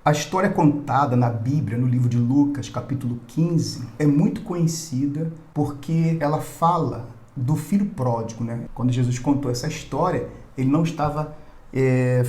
A história contada na Bíblia, no livro de Lucas, capítulo 15, é muito conhecida porque ela fala do filho pródigo, né? Quando Jesus contou essa história, ele não estava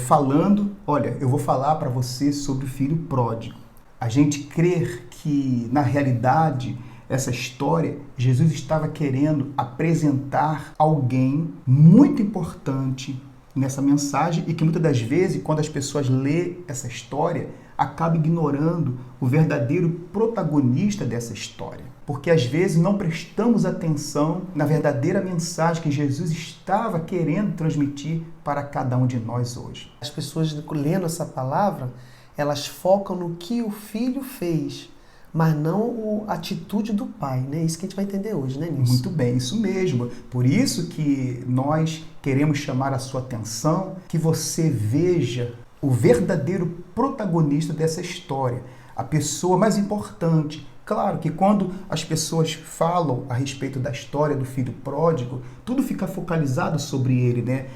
falando, olha, eu vou falar para você sobre o filho pródigo. A gente crer que, na realidade, essa história, Jesus estava querendo apresentar alguém muito importante nessa mensagem e que muitas das vezes, quando as pessoas lêem essa história, acaba ignorando o verdadeiro protagonista dessa história. Porque às vezes não prestamos atenção na verdadeira mensagem que Jesus estava querendo transmitir para cada um de nós hoje. As pessoas lendo essa palavra, elas focam no que o filho fez, mas não a atitude do pai, né? Isso que a gente vai entender hoje, né, Nilson? Muito bem, isso mesmo. Por isso que nós queremos chamar a sua atenção, que você veja o verdadeiro protagonista dessa história, a pessoa mais importante. Claro que quando as pessoas falam a respeito da história do filho pródigo, tudo fica focalizado sobre ele, né?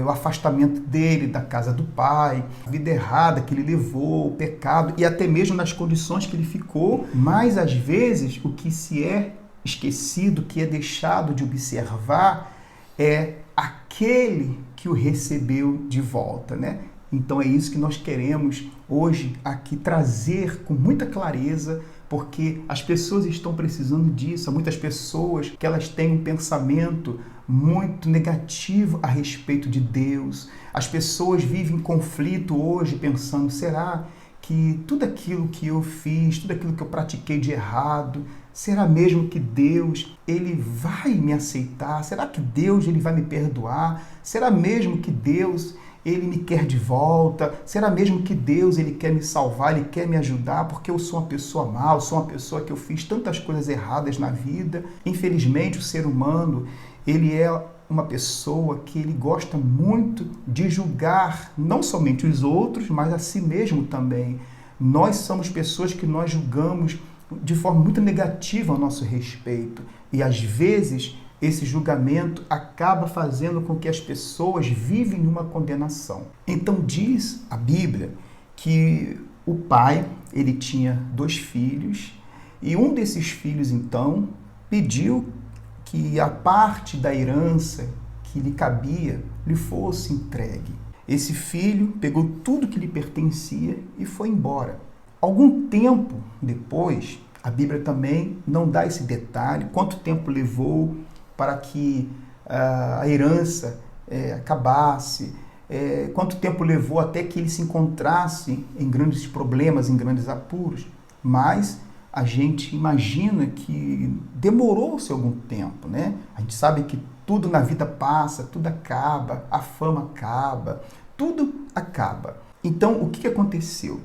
O afastamento dele da casa do pai, a vida errada que ele levou, o pecado e até mesmo nas condições que ele ficou. Mas às vezes o que se é esquecido, que é deixado de observar, é aquele que o recebeu de volta, né? Então é isso que nós queremos hoje aqui trazer com muita clareza, porque as pessoas estão precisando disso. Há muitas pessoas que elas têm um pensamento muito negativo a respeito de Deus. As pessoas vivem em conflito hoje pensando, será que tudo aquilo que eu fiz, tudo aquilo que eu pratiquei de errado, será mesmo que Deus ele vai me aceitar? Será que Deus ele vai me perdoar? Será mesmo que Deus ele me quer de volta? Será mesmo que Deus ele quer me salvar, ele quer me ajudar porque eu sou uma pessoa má, eu sou uma pessoa que eu fiz tantas coisas erradas na vida? Infelizmente, o ser humano, ele é uma pessoa que ele gosta muito de julgar não somente os outros, mas a si mesmo também. Nós somos pessoas que nós julgamos de forma muito negativa a nosso respeito e às vezes esse julgamento acaba fazendo com que as pessoas vivem numa condenação. Então diz a Bíblia que o pai, ele tinha 2 filhos e um desses filhos então pediu que a parte da herança que lhe cabia lhe fosse entregue. Esse filho pegou tudo que lhe pertencia e foi embora. Algum tempo depois, a Bíblia também não dá esse detalhe, quanto tempo levou para que a herança acabasse, quanto tempo levou até que ele se encontrasse em grandes problemas, em grandes apuros. Mas a gente imagina que demorou-se algum tempo, né? A gente sabe que tudo na vida passa, tudo acaba, a fama acaba, tudo acaba. Então, o que aconteceu?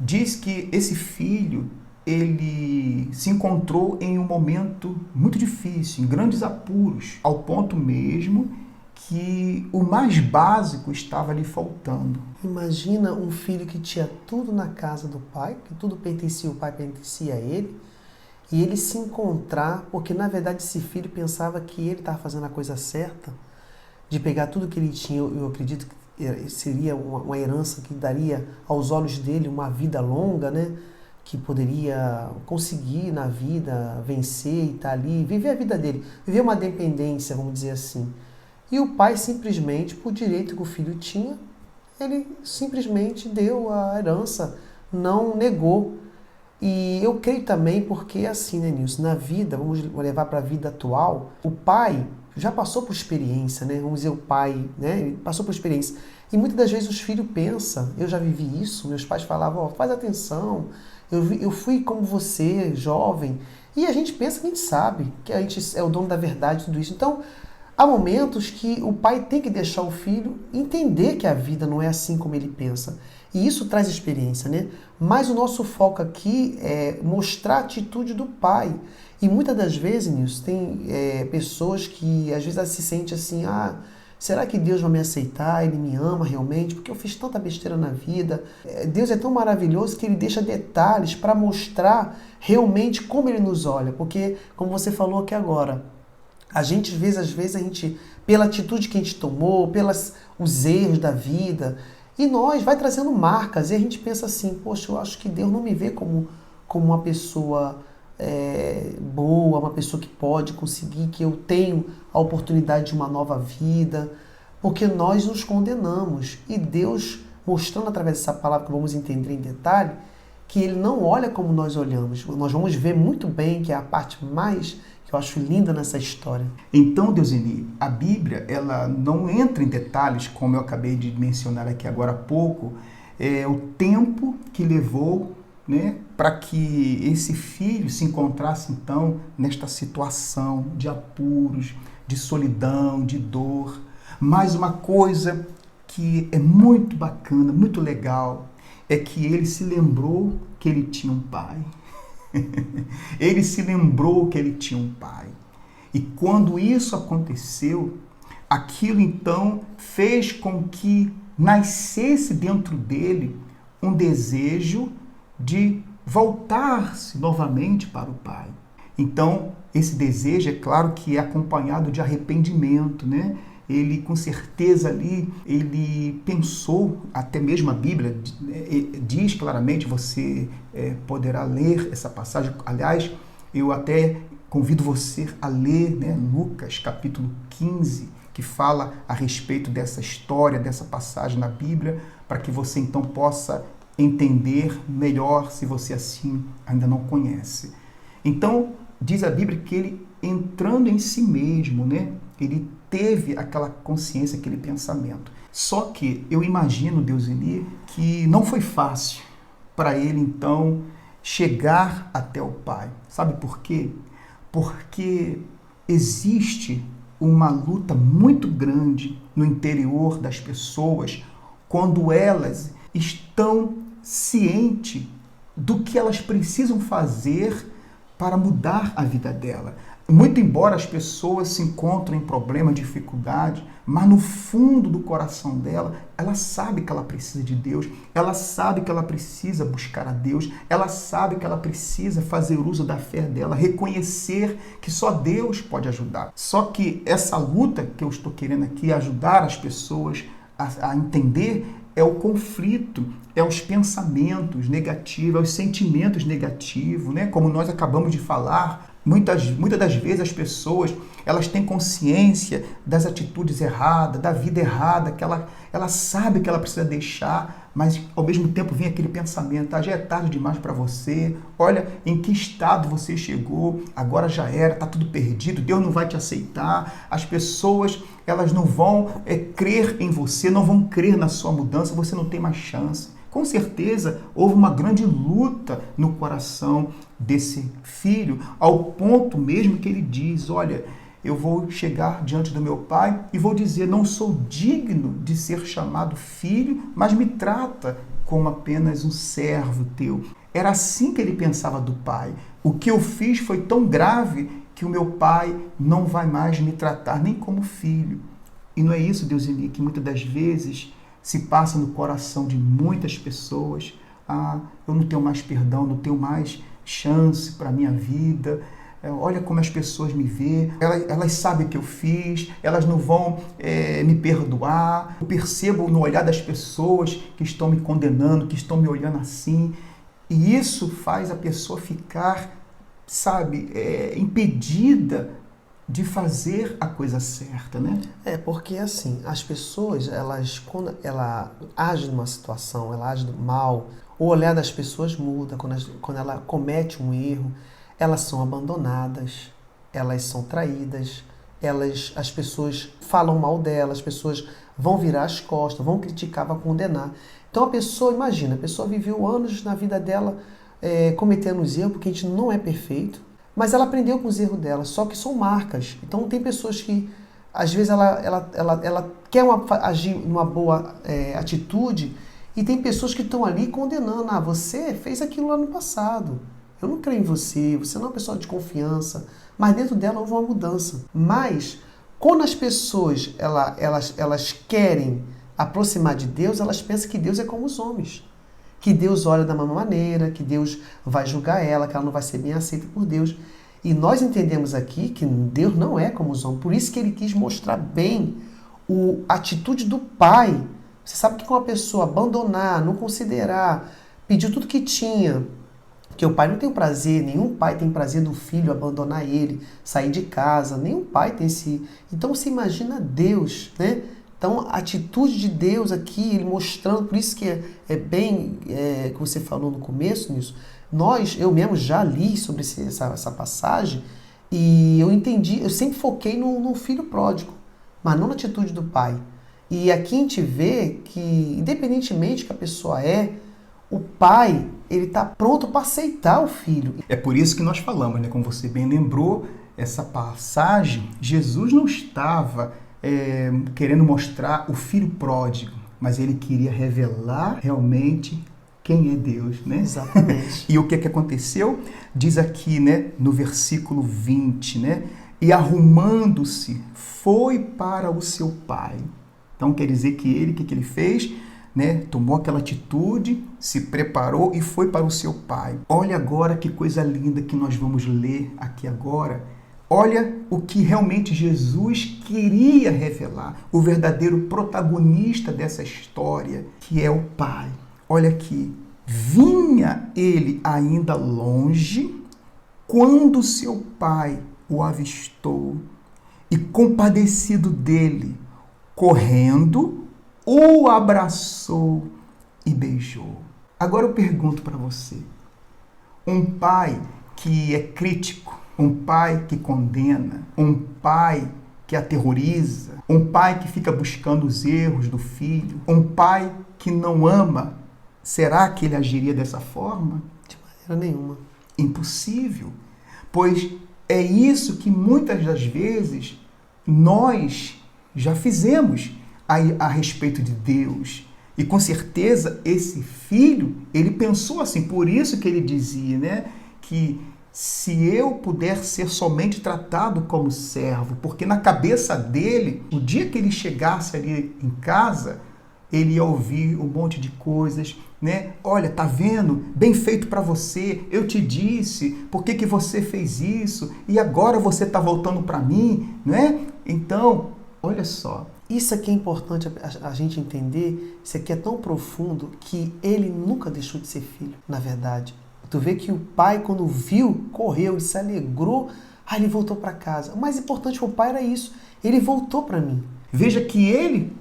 Diz que esse filho ele se encontrou em um momento muito difícil, em grandes apuros, ao ponto mesmo que o mais básico estava lhe faltando. Imagina um filho que tinha tudo na casa do pai, que tudo pertencia ao pai, pertencia a ele, e ele se encontrar, porque na verdade esse filho pensava que ele estava fazendo a coisa certa, de pegar tudo que ele tinha. Eu acredito que seria uma herança que daria aos olhos dele uma vida longa, né? Que poderia conseguir na vida, vencer e estar ali, viver a vida dele, viver uma dependência, vamos dizer assim. E o pai simplesmente, por direito que o filho tinha, ele simplesmente deu a herança, não negou. E eu creio também porque assim, né, Nilson, na vida, vamos levar para a vida atual, o pai já passou por experiência, né? Vamos dizer, o pai, né? Ele passou por experiência. E muitas das vezes os filhos pensam, eu já vivi isso, meus pais falavam, faz atenção, eu fui como você, jovem, e a gente pensa que a gente sabe, que a gente é o dono da verdade, tudo isso. Então, há momentos que o pai tem que deixar o filho entender que a vida não é assim como ele pensa. E isso traz experiência, né? Mas o nosso foco aqui é mostrar a atitude do pai. E muitas das vezes, Nilson, tem pessoas que às vezes elas se sentem assim, será que Deus vai me aceitar? Ele me ama realmente? Porque eu fiz tanta besteira na vida. Deus é tão maravilhoso que Ele deixa detalhes para mostrar realmente como Ele nos olha. Porque, como você falou aqui agora, a gente, às vezes, pela atitude que a gente tomou, pelos os erros da vida, E nós vai trazendo marcas e a gente pensa assim, poxa, eu acho que Deus não me vê como uma pessoa boa, uma pessoa que pode conseguir, que eu tenho a oportunidade de uma nova vida, porque nós nos condenamos. E Deus, mostrando através dessa palavra que vamos entender em detalhe, que Ele não olha como nós olhamos. Nós vamos ver muito bem, que é a parte mais que eu acho linda nessa história. Então, Deuseni, a Bíblia, ela não entra em detalhes, como eu acabei de mencionar aqui agora há pouco, o tempo que levou, né, para que esse filho se encontrasse, então, nesta situação de apuros, de solidão, de dor. Mas uma coisa que é muito bacana, muito legal, é que ele se lembrou que ele tinha um pai. Ele se lembrou que ele tinha um pai. E quando isso aconteceu, aquilo então fez com que nascesse dentro dele um desejo de voltar-se novamente para o pai. Então, esse desejo, é claro que é acompanhado de arrependimento, né? Ele, com certeza ali, ele pensou, até mesmo a Bíblia diz claramente, você poderá ler essa passagem. Aliás, eu até convido você a ler, né, Lucas capítulo 15, que fala a respeito dessa história, dessa passagem na Bíblia, para que você então possa entender melhor, se você assim ainda não conhece. Então, diz a Bíblia que ele, entrando em si mesmo, né, ele teve aquela consciência, aquele pensamento. Só que eu imagino, Deuseni, que não foi fácil para ele, então, chegar até o Pai. Sabe por quê? Porque existe uma luta muito grande no interior das pessoas quando elas estão cientes do que elas precisam fazer para mudar a vida dela. Muito embora as pessoas se encontrem em problema, dificuldade, mas no fundo do coração dela, ela sabe que ela precisa de Deus, ela sabe que ela precisa buscar a Deus, ela sabe que ela precisa fazer uso da fé dela, reconhecer que só Deus pode ajudar. Só que essa luta que eu estou querendo aqui ajudar as pessoas a entender é o conflito, é os pensamentos negativos, é os sentimentos negativos, né? Como nós acabamos de falar, muitas das vezes as pessoas, elas têm consciência das atitudes erradas, da vida errada, que ela sabe que ela precisa deixar, mas ao mesmo tempo vem aquele pensamento, já é tarde demais para você, olha em que estado você chegou, agora já era, está tudo perdido, Deus não vai te aceitar, as pessoas, elas não vão crer em você, não vão crer na sua mudança, você não tem mais chance. Com certeza, houve uma grande luta no coração desse filho, ao ponto mesmo que ele diz, olha, eu vou chegar diante do meu pai e vou dizer, não sou digno de ser chamado filho, mas me trata como apenas um servo teu. Era assim que ele pensava do pai. O que eu fiz foi tão grave que o meu pai não vai mais me tratar nem como filho. E não é isso, Deuseni, que muitas das vezes se passa no coração de muitas pessoas. Eu não tenho mais perdão, não tenho mais chance para a minha vida. Olha como as pessoas me veem, elas sabem o que eu fiz, elas não vão me perdoar. Eu percebo no olhar das pessoas que estão me condenando, que estão me olhando assim. E isso faz a pessoa ficar, sabe, impedida de fazer a coisa certa, né? Porque assim, as pessoas, quando ela age numa situação, ela age mal, o olhar das pessoas muda, quando ela comete um erro, elas são abandonadas, elas são traídas, as pessoas falam mal dela, as pessoas vão virar as costas, vão criticar, vão condenar. Então a pessoa, imagina, a pessoa viveu anos na vida dela cometendo os erros, porque a gente não é perfeito, mas ela aprendeu com os erros dela, só que são marcas. Então tem pessoas que, às vezes, ela quer agir numa boa atitude, e tem pessoas que estão ali condenando. Você fez aquilo lá no passado. Eu não creio em você, você não é uma pessoa de confiança. Mas dentro dela houve uma mudança. Mas, quando as pessoas elas querem aproximar de Deus, elas pensam que Deus é como os homens. Que Deus olha da mesma maneira, que Deus vai julgar ela, que ela não vai ser bem aceita por Deus. E nós entendemos aqui que Deus não é como os homens. Por isso que ele quis mostrar bem a atitude do pai Você sabe que uma pessoa abandonar, não considerar, pediu tudo que tinha, porque o pai não tem prazer, nenhum pai tem prazer do filho abandonar ele, sair de casa, nenhum pai tem esse... Então você imagina Deus, né? Então a atitude de Deus aqui, ele mostrando, por isso que é bem, que você falou no começo, nisso. Eu mesmo já li sobre essa passagem e eu entendi, eu sempre foquei no filho pródigo, mas não na atitude do pai. E aqui a gente vê que, independentemente que a pessoa o pai, ele está pronto para aceitar o filho. É por isso que nós falamos, né? Como você bem lembrou, essa passagem, Jesus não estava querendo mostrar o filho pródigo, mas ele queria revelar realmente quem é Deus, né? Exatamente. E o que aconteceu? Diz aqui, né, no versículo 20, né? E arrumando-se, foi para o seu pai. Então quer dizer que ele, o que ele fez? Né? Tomou aquela atitude, se preparou e foi para o seu pai. Olha agora que coisa linda que nós vamos ler aqui agora. Olha o que realmente Jesus queria revelar, o verdadeiro protagonista dessa história, que é o pai. Olha aqui, vinha ele ainda longe, quando seu pai o avistou e, compadecido dele, correndo, o abraçou e beijou. Agora eu pergunto para você, um pai que é crítico, um pai que condena, um pai que aterroriza, um pai que fica buscando os erros do filho, um pai que não ama, será que ele agiria dessa forma? De maneira nenhuma. Impossível. Pois é isso que muitas das vezes nós já fizemos a respeito de Deus. E com certeza esse filho, ele pensou assim, por isso que ele dizia, né, que se eu puder ser somente tratado como servo, porque na cabeça dele, o dia que ele chegasse ali em casa, ele ia ouvir um monte de coisas, né? Olha, tá vendo? Bem feito para você. Eu te disse. Por que você fez isso? E agora você tá voltando para mim, né? Então, olha só. Isso aqui é importante a gente entender. Isso aqui é tão profundo que ele nunca deixou de ser filho, na verdade. Tu vê que o pai, quando viu, correu, ele se alegrou. Ele voltou para casa. O mais importante para o pai era isso. Ele voltou para mim. Veja que ele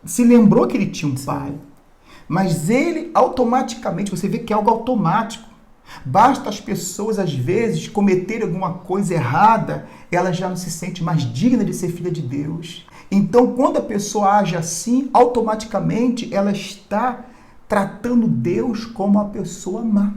se lembrou que ele tinha um pai. Mas ele automaticamente, você vê que é algo automático. Basta as pessoas, às vezes, cometerem alguma coisa errada, ela já não se sente mais digna de ser filha de Deus. Então, quando a pessoa age assim, automaticamente ela está tratando Deus como uma pessoa má.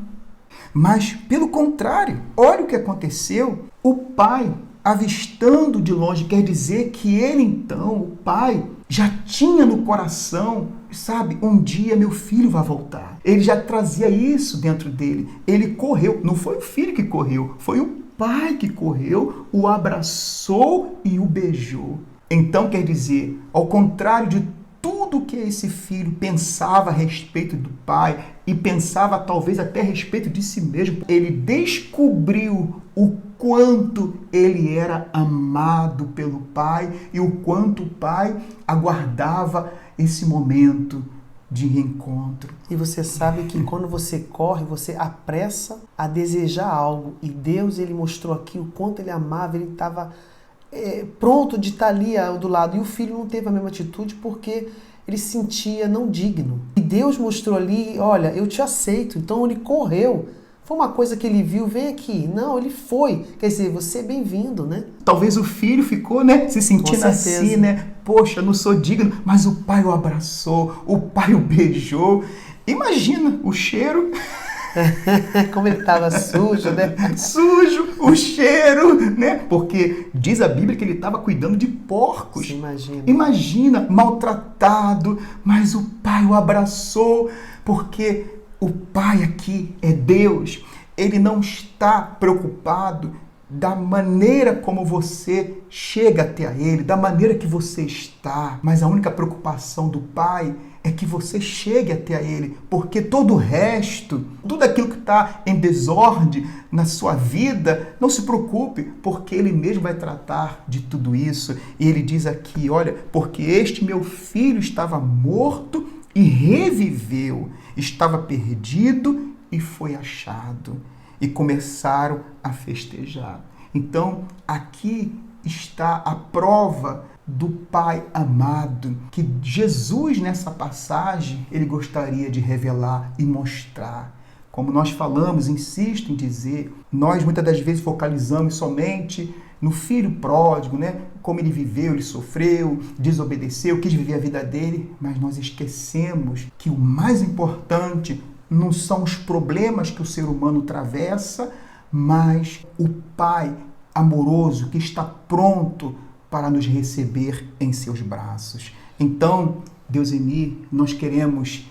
Mas, pelo contrário, olha o que aconteceu. O pai, avistando de longe, quer dizer que ele então, o pai, já tinha no coração, sabe, um dia meu filho vai voltar. Ele já trazia isso dentro dele. Ele correu, não foi o filho que correu, foi o pai que correu, o abraçou e o beijou. Então, quer dizer, ao contrário de tudo que esse filho pensava a respeito do pai e pensava talvez até a respeito de si mesmo, ele descobriu o quanto ele era amado pelo pai e o quanto o pai aguardava esse momento de reencontro. E você sabe que quando você corre, você apressa a desejar algo. E Deus, ele mostrou aqui o quanto ele amava, ele estava pronto de estar ali do lado. E o filho não teve a mesma atitude porque ele se sentia não digno. E Deus mostrou ali, olha, eu te aceito. Então ele correu. Foi uma coisa que ele viu, vem aqui. Não, ele foi. Quer dizer, você é bem-vindo, né? Talvez o filho ficou, né, se sentindo assim, né? Poxa, não sou digno. Mas o pai o abraçou, o pai o beijou. Imagina o cheiro. Como ele estava sujo, né? Sujo, o cheiro, né? Porque diz a Bíblia que ele estava cuidando de porcos. Você imagina. Imagina, maltratado, mas o pai o abraçou, porque o pai aqui é Deus. Ele não está preocupado da maneira como você chega até a ele, da maneira que você está. Mas a única preocupação do pai é que você chegue até a Ele, porque todo o resto, tudo aquilo que está em desordem na sua vida, não se preocupe, porque Ele mesmo vai tratar de tudo isso. E Ele diz aqui, olha, porque este meu filho estava morto e reviveu, estava perdido e foi achado. E começaram a festejar. Então, aqui está a prova do Pai amado, que Jesus, nessa passagem, ele gostaria de revelar e mostrar. Como nós falamos, insisto em dizer, nós muitas das vezes focalizamos somente no filho pródigo, né? Como ele viveu, ele sofreu, desobedeceu, quis viver a vida dele, mas nós esquecemos que o mais importante não são os problemas que o ser humano atravessa, mas o Pai amoroso que está pronto para nos receber em seus braços. Então, Deuseni, nós queremos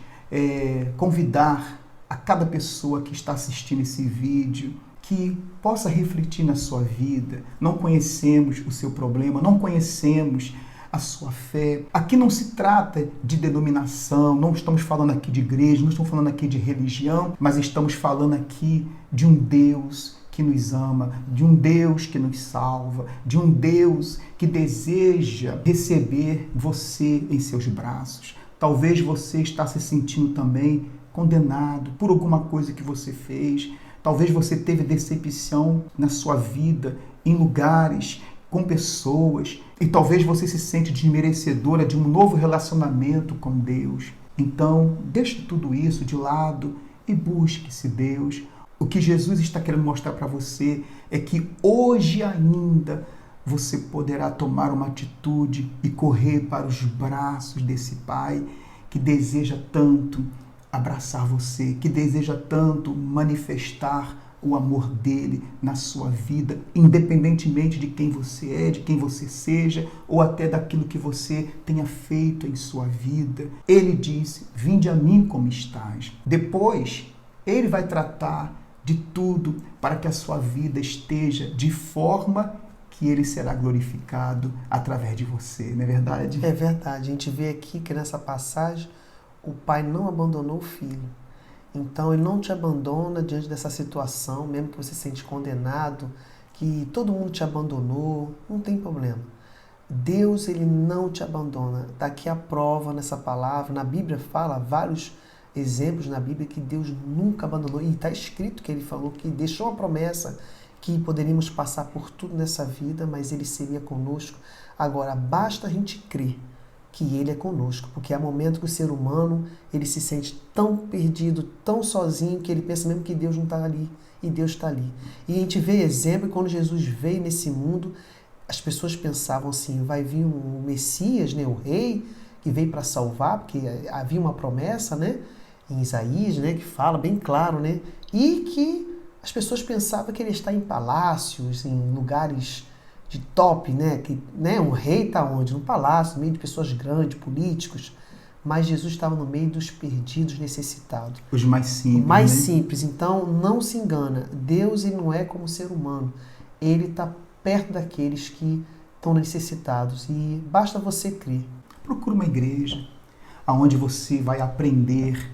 convidar a cada pessoa que está assistindo esse vídeo que possa refletir na sua vida. Não conhecemos o seu problema, não conhecemos a sua fé. Aqui não se trata de denominação, não estamos falando aqui de igreja, não estamos falando aqui de religião, mas estamos falando aqui de um Deus que nos ama, de um Deus que nos salva, de um Deus que deseja receber você em seus braços. Talvez você está se sentindo também condenado por alguma coisa que você fez. Talvez você teve decepção na sua vida, em lugares, com pessoas, e talvez você se sente desmerecedora de um novo relacionamento com Deus. Então, deixe tudo isso de lado e busque-se Deus. O que Jesus está querendo mostrar para você é que hoje ainda você poderá tomar uma atitude e correr para os braços desse Pai que deseja tanto abraçar você, que deseja tanto manifestar o amor dele na sua vida, independentemente de quem você é, de quem você seja, ou até daquilo que você tenha feito em sua vida. Ele disse, vinde a mim como estás. Depois, ele vai tratar de tudo para que a sua vida esteja de forma que ele será glorificado através de você, não é verdade? É verdade. A gente vê aqui que nessa passagem o pai não abandonou o filho. Então ele não te abandona diante dessa situação, mesmo que você se sente condenado, que todo mundo te abandonou, não tem problema. Deus, ele não te abandona. Está aqui a prova nessa palavra. Na Bíblia fala vários exemplos na Bíblia que Deus nunca abandonou. E está escrito que ele falou que deixou uma promessa que poderíamos passar por tudo nessa vida, mas ele seria conosco. Agora, basta a gente crer que ele é conosco, porque há momentos que o ser humano ele se sente tão perdido, tão sozinho, que ele pensa mesmo que Deus não está ali, e Deus está ali. E a gente vê exemplo, quando Jesus veio nesse mundo, as pessoas pensavam assim, vai vir um Messias, né, o rei, que veio para salvar, porque havia uma promessa, né, em Isaías, né, que fala bem claro, né, e que as pessoas pensavam que ele está em palácios, em lugares de top, né? Que, né? Um rei está onde? No palácio, no meio de pessoas grandes, políticos. Mas Jesus estava no meio dos perdidos, necessitados. Os mais simples. O mais né? simples. Então, não se engana. Deus, ele não é como ser humano. Ele está perto daqueles que estão necessitados. E basta você crer. Procura uma igreja onde você vai aprender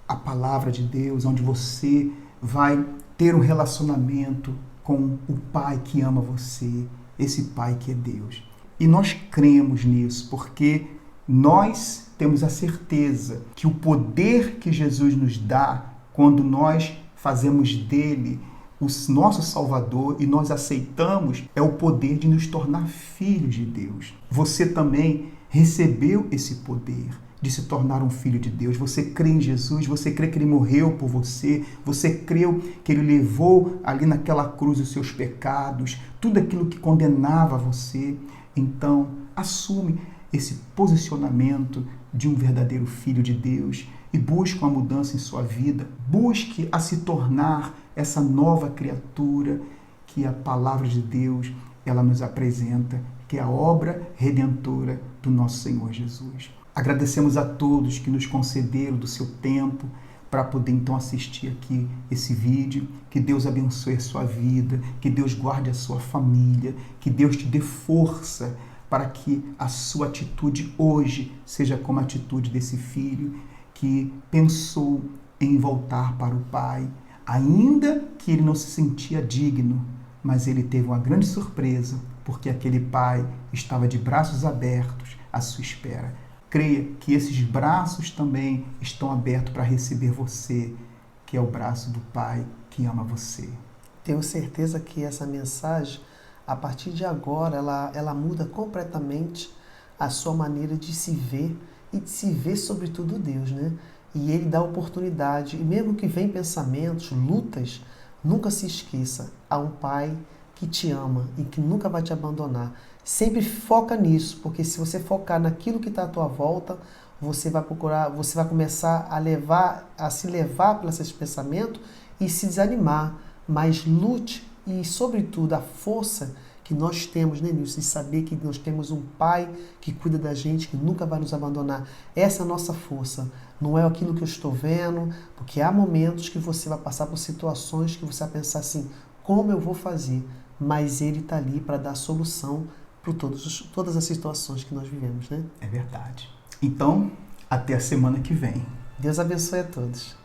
a palavra de Deus, onde você vai ter um relacionamento com o Pai que ama você, esse Pai que é Deus. E nós cremos nisso, porque nós temos a certeza que o poder que Jesus nos dá, quando nós fazemos dele o nosso Salvador e nós aceitamos, é o poder de nos tornar filhos de Deus. Você também recebeu esse poder de se tornar um filho de Deus. Você crê em Jesus, você crê que ele morreu por você, você creu que ele levou ali naquela cruz os seus pecados, tudo aquilo que condenava você. Então, assume esse posicionamento de um verdadeiro filho de Deus e busque uma mudança em sua vida, busque a se tornar essa nova criatura que a palavra de Deus ela nos apresenta, que é a obra redentora do nosso Senhor Jesus. Agradecemos a todos que nos concederam do seu tempo para poder então assistir aqui esse vídeo. Que Deus abençoe a sua vida, que Deus guarde a sua família, que Deus te dê força para que a sua atitude hoje seja como a atitude desse filho que pensou em voltar para o pai, ainda que ele não se sentia digno, mas ele teve uma grande surpresa, porque aquele pai estava de braços abertos à sua espera. Creia que esses braços também estão abertos para receber você, que é o braço do Pai que ama você. Tenho certeza que essa mensagem, a partir de agora, ela muda completamente a sua maneira de se ver e de se ver sobretudo Deus, né? E Ele dá oportunidade, e mesmo que venham pensamentos, lutas, nunca se esqueça, há um Pai que te ama e que nunca vai te abandonar. Sempre foca nisso, porque se você focar naquilo que está à tua volta, você vai começar a se levar por esses pensamentos e se desanimar. Mas lute e, sobretudo, a força que nós temos, né, Nilson, de saber que nós temos um Pai que cuida da gente, que nunca vai nos abandonar. Essa é a nossa força. Não é aquilo que eu estou vendo, porque há momentos que você vai passar por situações que você vai pensar assim, como eu vou fazer? Mas Ele está ali para dar solução para todas as situações que nós vivemos, né? É verdade. Então, até a semana que vem. Deus abençoe a todos.